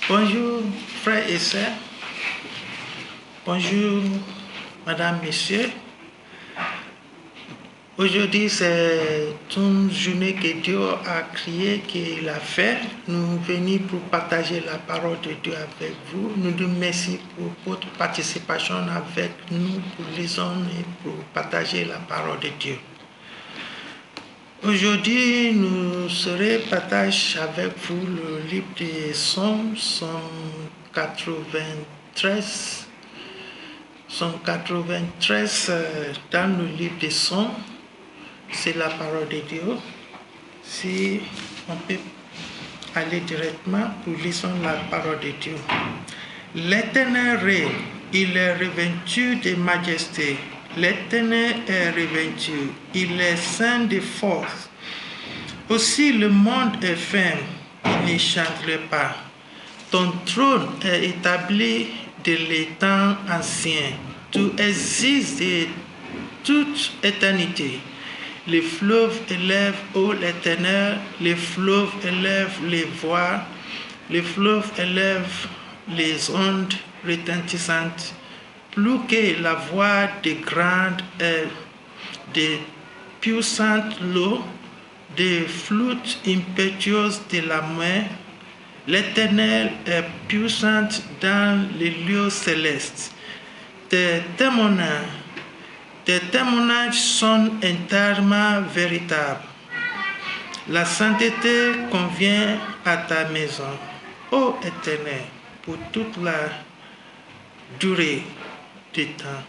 Bonjour frères et sœurs, bonjour madame, messieurs. Aujourd'hui c'est une journée que Dieu a créée, qu'il a fait. Nous venons pour partager la parole de Dieu avec vous. Nous vous remercions pour votre participation avec nous pour lire et pour partager la parole de Dieu. Aujourd'hui, nous serons partager avec vous le livre des Psaumes, Psaume 93. Psaume 93, dans le livre des Psaumes, c'est la parole de Dieu. Si on peut aller directement pour lire la parole de Dieu. L'Éternel règne, il est revêtu de majesté. L'Éternel est revêtu, il est saint de force. Aussi le monde est ferme, il ne changerait pas. Ton trône est établi de l'étang ancien. Tu existes de toute éternité. Les fleuves élèvent, ô l'Éternel, les fleuves élèvent les voix, les fleuves élèvent les ondes retentissantes. Plus que la voix de grandes et de puissantes l'eau, des flûtes impétueuses de la mer, l'Éternel est puissant dans les lieux célestes. Tes témoignages sont entièrement véritables. La sainteté convient à ta maison, ô Éternel, pour toute la durée du temps.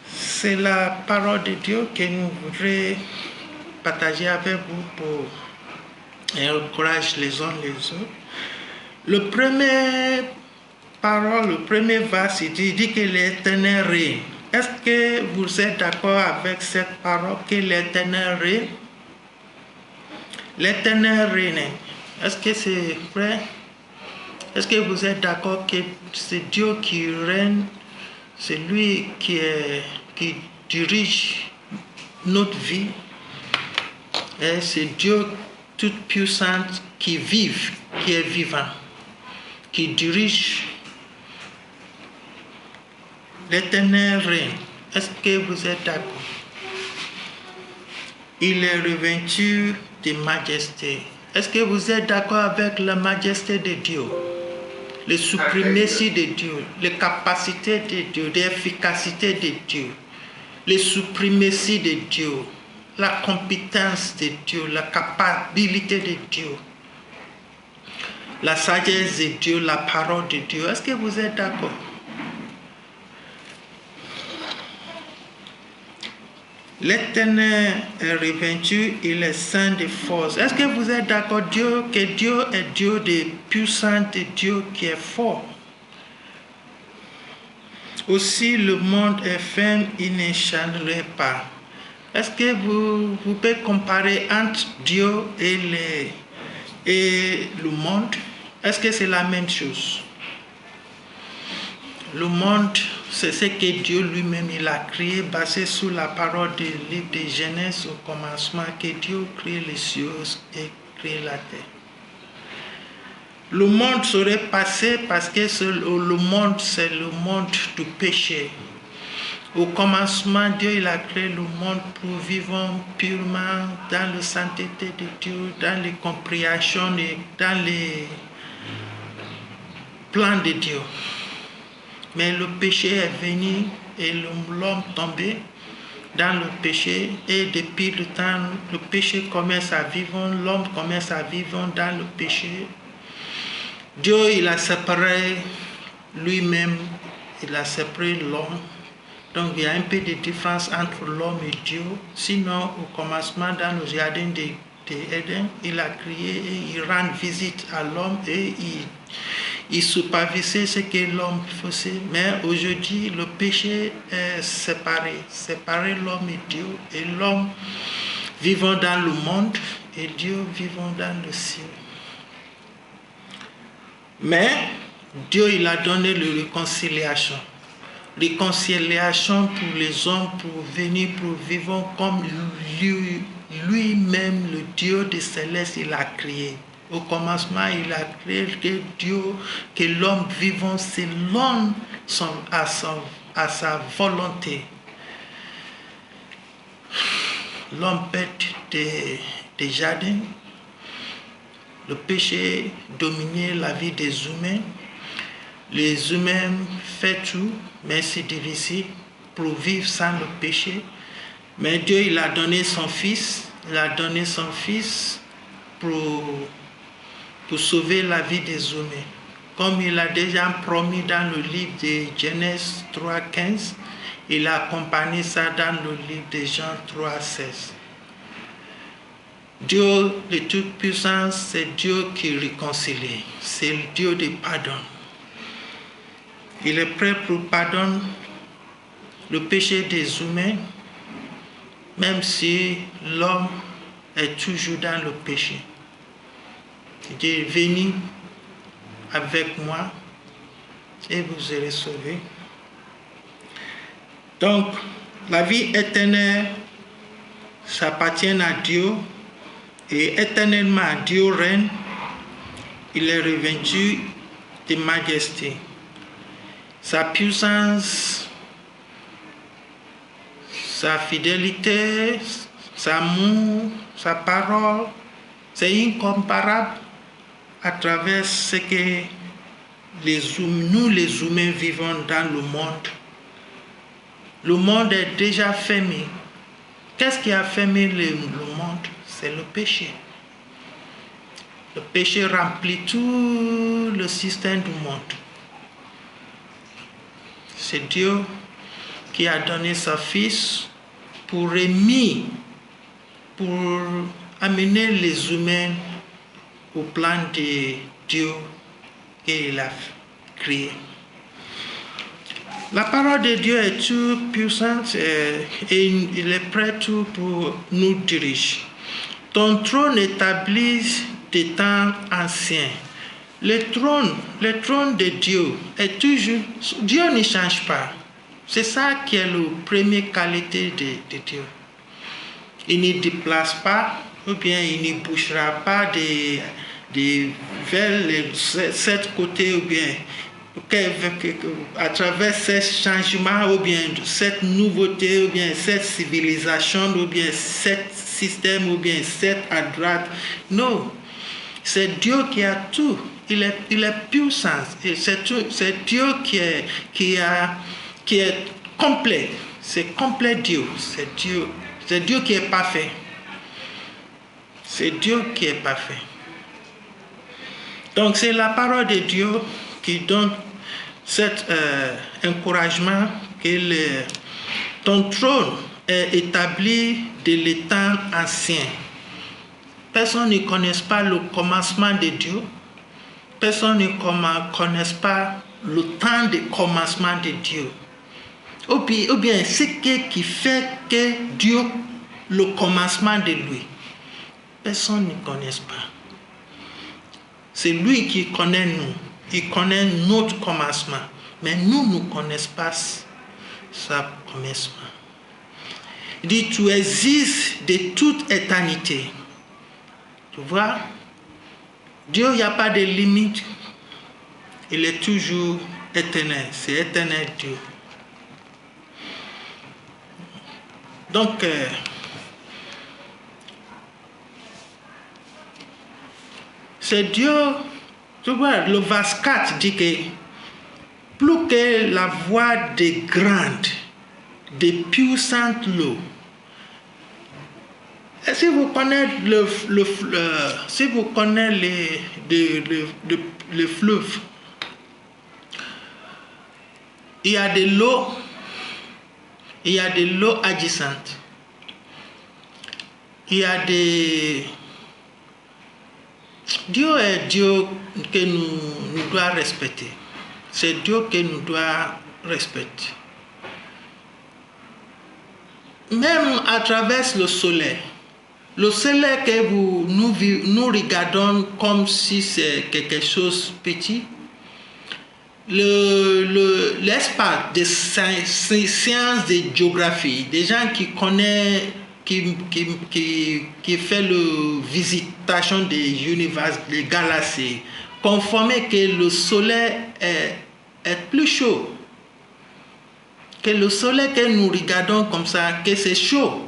C'est la parole de Dieu que nous voudrions partager avec vous pour encourager les uns les autres. Le premier verset dit que l'Éternel règne. Est-ce que vous êtes d'accord avec cette parole que l'Éternel règne? L'Éternel règne. Est-ce que c'est vrai? Est-ce que vous êtes d'accord que c'est Dieu qui règne, c'est lui qui dirige notre vie? Et c'est Dieu toute puissante qui est vivant, qui dirige. L'Éternel règne. Est-ce que vous êtes d'accord? Il est revêtu de majesté. Est-ce que vous êtes d'accord avec la majesté de Dieu? Les suprématies de Dieu, les capacités de Dieu, l'efficacité de Dieu, les suprématies de Dieu, la compétence de Dieu, la capacité de Dieu, la sagesse de Dieu, la parole de Dieu. Est-ce que vous êtes d'accord? L'Éternel est revêtu, il est saint de force. Est-ce que vous êtes d'accord que Dieu est Dieu de puissance, Dieu qui est fort? Aussi le monde est ferme, il ne changerait pas. Est-ce que vous pouvez comparer entre Dieu et le monde? Est-ce que c'est la même chose? Le monde, c'est ce que Dieu lui-même il a créé, basé sur la parole du livre de Genèse au commencement, que Dieu crée les choses et crée la terre. Le monde serait passé parce que le monde, c'est le monde du péché. Au commencement, Dieu il a créé le monde pour vivre purement dans la sainteté de Dieu, dans les compréhensions et dans les plans de Dieu. Mais le péché est venu et l'homme tombé dans le péché. Et depuis le temps, le péché commence à vivre, l'homme commence à vivre dans le péché. Dieu, il a séparé lui-même, il a séparé l'homme. Donc il y a un peu de différence entre l'homme et Dieu. Sinon, au commencement, dans le jardin d'Éden, il a créé et il rend visite à l'homme et il supervisait ce que l'homme faisait. Mais aujourd'hui, le péché est séparé l'homme et Dieu. Et l'homme vivant dans le monde et Dieu vivant dans le ciel. Mais Dieu, il a donné la réconciliation. Réconciliation pour les hommes, pour venir, pour vivre comme lui-même, le Dieu des célestes, il a créé. Au commencement, il a créé que Dieu, que l'homme vivant selon à sa volonté. L'homme pète des jardins. Le péché dominait la vie des humains. Les humains font tout, mais c'est difficile pour vivre sans le péché. Mais Dieu, il a donné son Fils. Il a donné son Fils pour sauver la vie des humains. Comme il a déjà promis dans le livre de Genèse 3,15, il a accompagné ça dans le livre de Jean 3,16. Dieu de toute puissance, c'est Dieu qui réconcilie. C'est le Dieu de pardon. Il est prêt pour pardonner le péché des humains, même si l'homme est toujours dans le péché. Il dit, venez avec moi et vous serez sauvés. Donc, la vie éternelle, ça appartient à Dieu. Et éternellement, Dieu règne. Il est revêtu de majesté. Sa puissance, sa fidélité, son amour, sa parole, c'est incomparable à travers ce que nous les humains vivons dans le monde. Le monde est déjà fermé. Qu'est-ce qui a fermé le monde? C'est le péché. Le péché remplit tout le système du monde. C'est Dieu qui a donné son Fils pour amener les humains au plan de Dieu qu'il a créé. La parole de Dieu est toute puissante et il est prêt tout pour nous diriger. Ton trône établi des temps anciens. Le trône de Dieu est toujours... Dieu ne change pas. C'est ça qui est la première qualité de Dieu. Il ne déplace pas, ou bien il ne bougera pas vers cet côté, ou bien à travers ce changement, ou bien cette nouveauté, ou bien cette civilisation, ou bien cet système, ou bien cette à droite. Non, c'est Dieu qui a tout. Il est puissant. C'est Dieu qui est complet. C'est complet Dieu. C'est Dieu qui est parfait. C'est Dieu qui est parfait. Donc c'est la parole de Dieu qui donne cet encouragement que ton trône est établi de l'état ancien. Personne ne connaît pas le commencement de Dieu. Personne ne connaît pas le temps de commencement de Dieu. Ou bien ce qui fait que Dieu, le commencement de lui. Personne ne connaît pas. C'est lui qui connaît nous. Il connaît notre commencement. Mais nous ne connaissons pas sa commencement. Il dit, tu existes de toute éternité. Tu vois, Dieu, il n'y a pas de limite. Il est toujours éternel. C'est éternel Dieu. Donc, c'est Dieu. Tu vois, le verset 4 dit que plus que la voix des grandes, des puissantes l'eau. Et si vous connaissez si vous connaissez le fleuve, il y a de l'eau agissante. Il y a des... Dieu est Dieu que nous devons respecter. C'est Dieu que nous devons respecter. Même à travers le soleil. Le soleil que nous regardons comme si c'est quelque chose de petit. L'espace des sciences de géographie, des gens qui connaissent, qui fait le visite représentation des univers, des galaxies, conformer que le soleil est plus chaud. Que le soleil que nous regardons comme ça, que c'est chaud.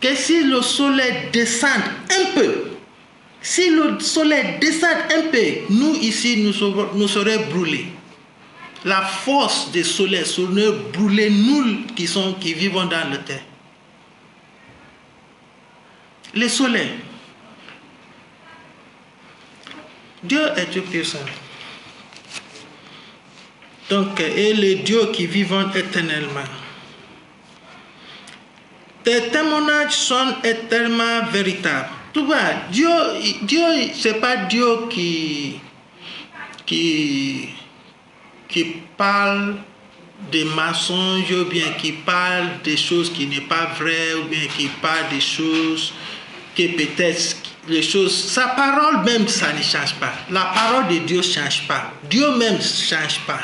Que si le soleil descend un peu, si le soleil descend un peu, nous ici, nous serions brûlés. La force du soleil serait brûler nous qui vivons dans la terre. Le soleil. Dieu est tout puissant. Donc, et les dieux qui vivent éternellement. Tes témoignages sont éternellement véritables. Tu vois, Dieu c'est pas Dieu qui parle des mensonges, ou bien qui parle des choses qui n'est pas vraies, ou bien qui parle des choses que peut-être les choses, sa parole même, ça ne change pas. La parole de Dieu ne change pas. Dieu même ne change pas.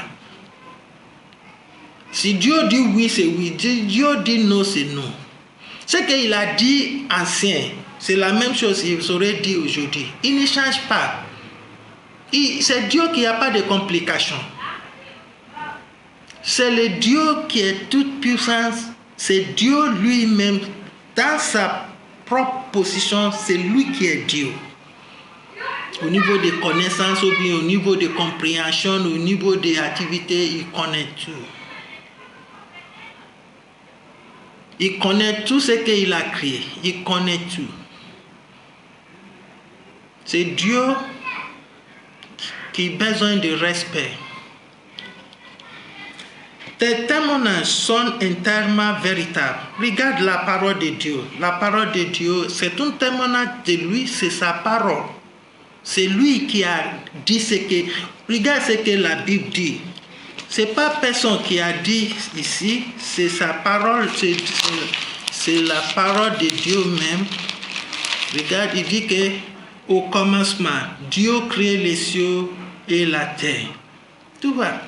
Si Dieu dit oui, c'est oui. Dieu dit non, c'est non. Ce qu'il a dit ancien, c'est la même chose qu'il aurait dit aujourd'hui. Il ne change pas. C'est Dieu qui n'a pas de complications. C'est le Dieu qui est toute puissance. C'est Dieu lui-même. Dans sa propre position, c'est lui qui est Dieu. Au niveau des connaissances, ou bien au niveau de compréhension, au niveau des activités, il connaît tout. Il connaît tout ce qu'il a créé. Il connaît tout. C'est Dieu qui a besoin de respect. Tes témoignages sont entièrement véritables. Regarde la parole de Dieu. La parole de Dieu, c'est un témoignage de lui, c'est sa parole. C'est lui qui a dit ce que... Regarde ce que la Bible dit. Ce n'est pas personne qui a dit ici, c'est sa parole, c'est la parole de Dieu même. Regarde, il dit que au commencement, Dieu crée les cieux et la terre. Tu vois?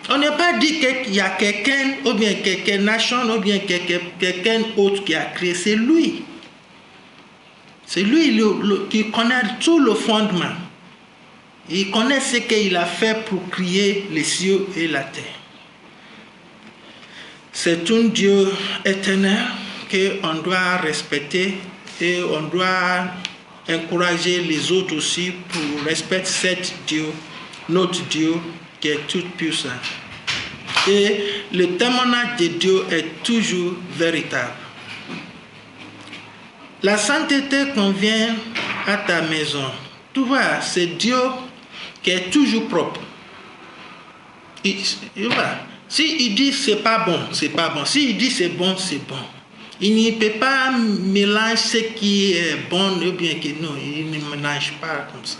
On n'a pas dit qu'il y a quelqu'un, ou bien quelqu'un nation, ou bien quelqu'un autre qui a créé. C'est lui. C'est lui qui connaît tout le fondement. Il connaît ce qu'il a fait pour créer les cieux et la terre. C'est un Dieu éternel qu'on doit respecter et on doit encourager les autres aussi pour respecter cet Dieu, notre Dieu qui est tout puissant. Et le témoignage de Dieu est toujours véritable. La sainteté convient à ta maison. Tu vois, c'est Dieu qui est toujours propre. S'il dit c'est pas bon, c'est pas bon. S'il dit c'est bon, c'est bon. Il ne peut pas mélanger ce qui est bon ou bien que non. Il ne mélange pas comme ça.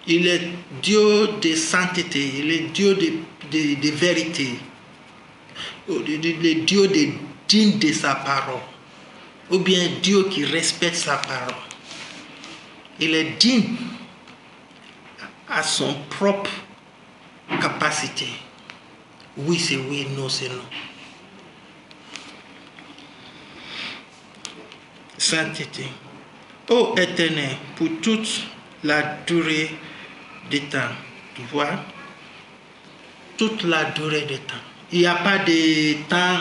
Il est Dieu de sainteté, il est Dieu de vérité. Il est Dieu digne de sa parole. Ou bien Dieu qui respecte sa parole. Il est digne à son propre capacité. Oui, c'est oui, non, c'est non. Sainteté. Ô Éternel, pour toute la durée du temps, tu vois, toute la durée du temps. Il n'y a pas de temps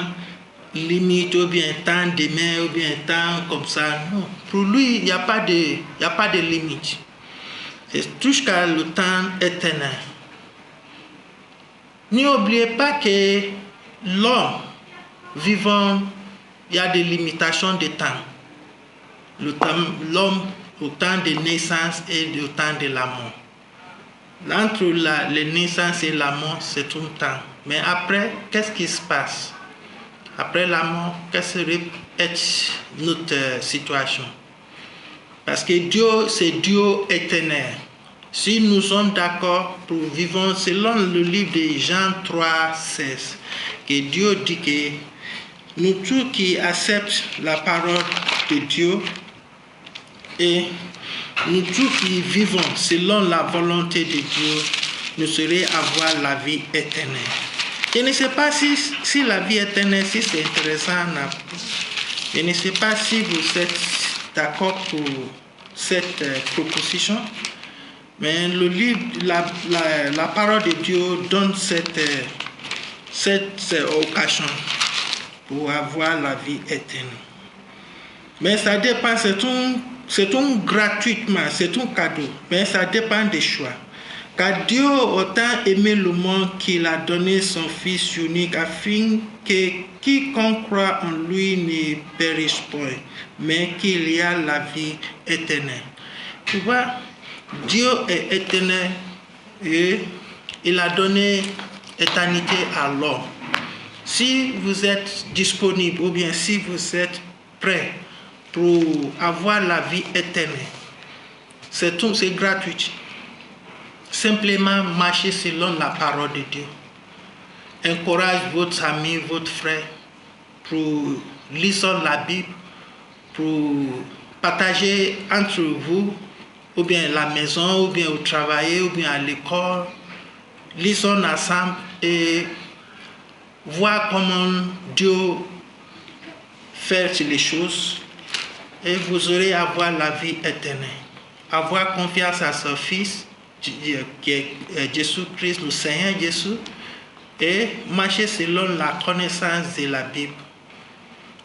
limite, ou bien temps demain, ou bien temps comme ça. Non. Pour lui, il n'y a pas de limite. C'est jusqu'à le temps éternel. N'oubliez pas que l'homme vivant, il y a des limitations de temps. L'homme, au temps de naissance et au temps de la mort. Entre la naissance et la mort, c'est un temps. Mais après, qu'est-ce qui se passe? Après la mort, qu'est-ce que est notre situation? Parce que Dieu, c'est Dieu éternel. Si nous sommes d'accord pour vivre selon le livre de Jean 3, 16, que Dieu dit que nous tous qui acceptent la parole de Dieu et nous tous qui vivons selon la volonté de Dieu, nous serons avoir la vie éternelle. Je ne sais pas si la vie éternelle, si c'est intéressant. Je ne sais pas si vous êtes d'accord pour cette proposition. Mais le livre, la parole de Dieu donne cette occasion pour avoir la vie éternelle. Mais ça dépend, c'est un gratuitement, c'est un cadeau, mais ça dépend des choix. Car Dieu a autant aimé le monde qu'il a donné son Fils unique afin que quiconque croit en lui ne périsse point, mais qu'il y a la vie éternelle. Tu vois, Dieu est éternel et il a donné éternité à l'homme. Si vous êtes disponible ou bien si vous êtes prêt pour avoir la vie éternelle, c'est gratuit. Simplement marcher selon la parole de Dieu. Encourage votre ami, votre frère pour lire la Bible, pour partager entre vous, ou bien à la maison, ou bien au travail, ou bien à l'école. Lisons ensemble et voir comment Dieu fait les choses et vous aurez à avoir la vie éternelle. Avoir confiance à son Fils, qui est Jésus-Christ, le Seigneur Jésus, et marcher selon la connaissance de la Bible.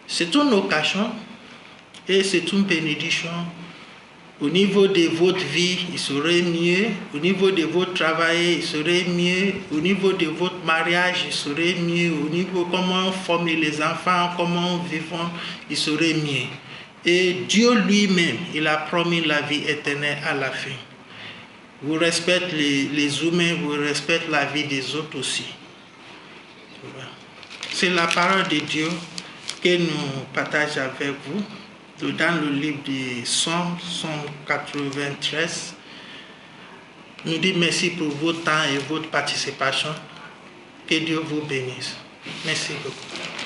C'est une occasion et c'est une bénédiction. Au niveau de votre vie, il serait mieux. Au niveau de votre travail, il serait mieux. Au niveau de votre mariage, il serait mieux. Au niveau de comment former les enfants, comment vivre, il serait mieux. Et Dieu lui-même, il a promis la vie éternelle à la fin. Vous respectez les humains, vous respectez la vie des autres aussi. C'est la parole de Dieu que nous partageons avec vous dans le livre des Psaumes, Psaume 93. Nous disons merci pour votre temps et votre participation. Que Dieu vous bénisse. Merci beaucoup.